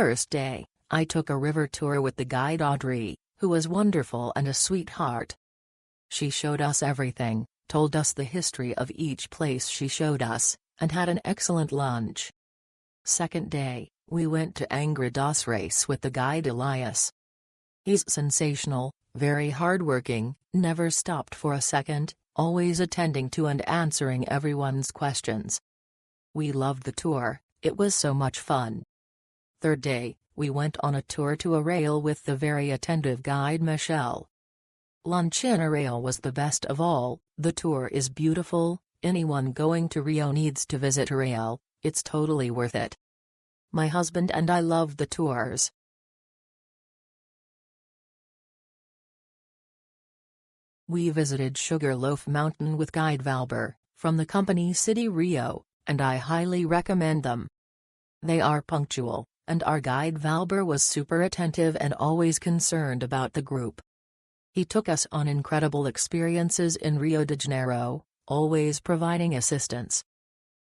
first day, I took a river tour with the guide Audrey, who was wonderful and a sweetheart. She showed us everything, told us the history of each place she showed us, and had an excellent lunch. Second day, we went to Angra dos Reis with the guide Elias. He's sensational, very hardworking, never stopped for a second, always attending to and answering everyone's questions. We loved the tour, it was so much fun. Third day, we went on a tour to Arraial with the very attentive guide Michelle. Lunch in Arraial was the best of all. The tour is beautiful, anyone going to Rio needs to visit Arraial, it's totally worth it. My husband and I loved the tours. We visited Sugarloaf Mountain with guide Valber, from the company City Rio, and I highly recommend them. They are punctual, and our guide Valber was super attentive and always concerned about the group. He took us on incredible experiences in Rio de Janeiro, always providing assistance.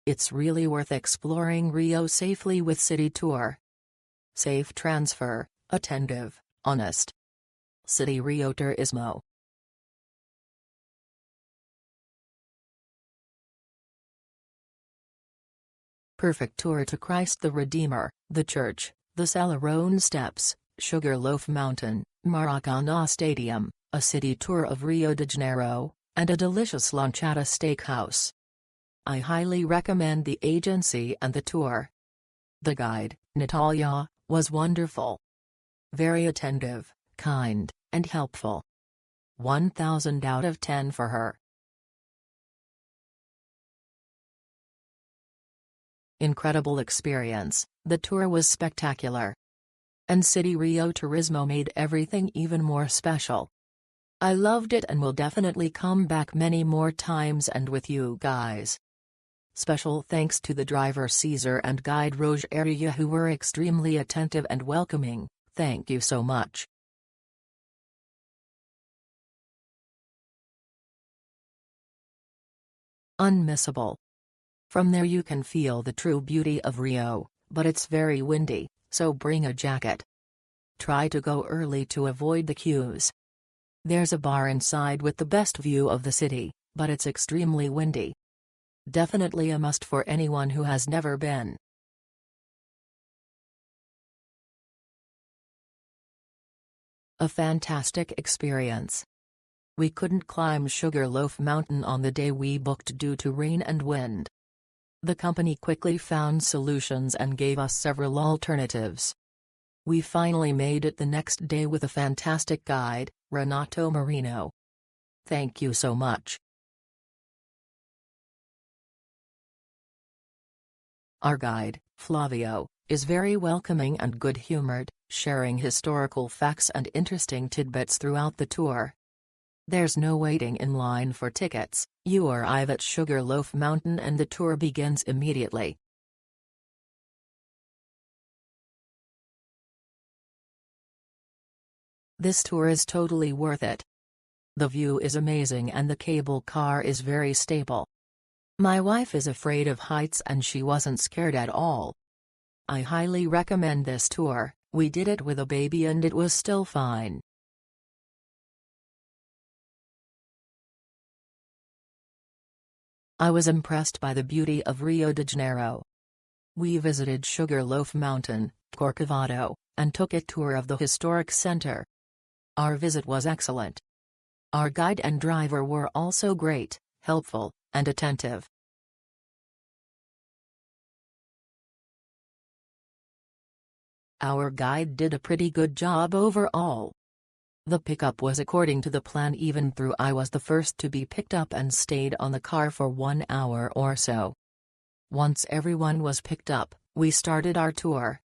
It's really worth exploring Rio safely with City Tour. Safe transfer, attentive, honest. City Rio Turismo. Perfect tour to Christ the Redeemer, the church, the Celarone Steps, Sugarloaf Mountain, Maracanã Stadium, a city tour of Rio de Janeiro, and a delicious lunch at a steakhouse. I highly recommend the agency and the tour. The guide, Natalia, was wonderful. Very attentive, kind, and helpful. 1000 out of 10 for her. Incredible experience, the tour was spectacular. And City Rio Turismo made everything even more special. I loved it and will definitely come back many more times and with you guys. Special thanks to the driver Caesar and guide Rogeria who were extremely attentive and welcoming, thank you so much. Unmissable. From there you can feel the true beauty of Rio, but it's very windy, so bring a jacket. Try to go early to avoid the queues. There's a bar inside with the best view of the city, but it's extremely windy. Definitely a must for anyone who has never been. A fantastic experience. We couldn't climb Sugarloaf Mountain on the day we booked due to rain and wind. The company quickly found solutions and gave us several alternatives. We finally made it the next day with a fantastic guide, Renato Marino. Thank you so much. Our guide, Flavio, is very welcoming and good-humored, sharing historical facts and interesting tidbits throughout the tour. There's no waiting in line for tickets, you arrive at Sugarloaf Mountain and the tour begins immediately. This tour is totally worth it. The view is amazing and the cable car is very stable. My wife is afraid of heights and she wasn't scared at all. I highly recommend this tour, we did it with a baby and it was still fine. I was impressed by the beauty of Rio de Janeiro. We visited Sugarloaf Mountain, Corcovado, and took a tour of the historic center. Our visit was excellent. Our guide and driver were also great, helpful, and attentive. Our guide did a pretty good job overall. The pickup was according to the plan even though I was the first to be picked up and stayed on the car for 1 hour or so. Once everyone was picked up, we started our tour.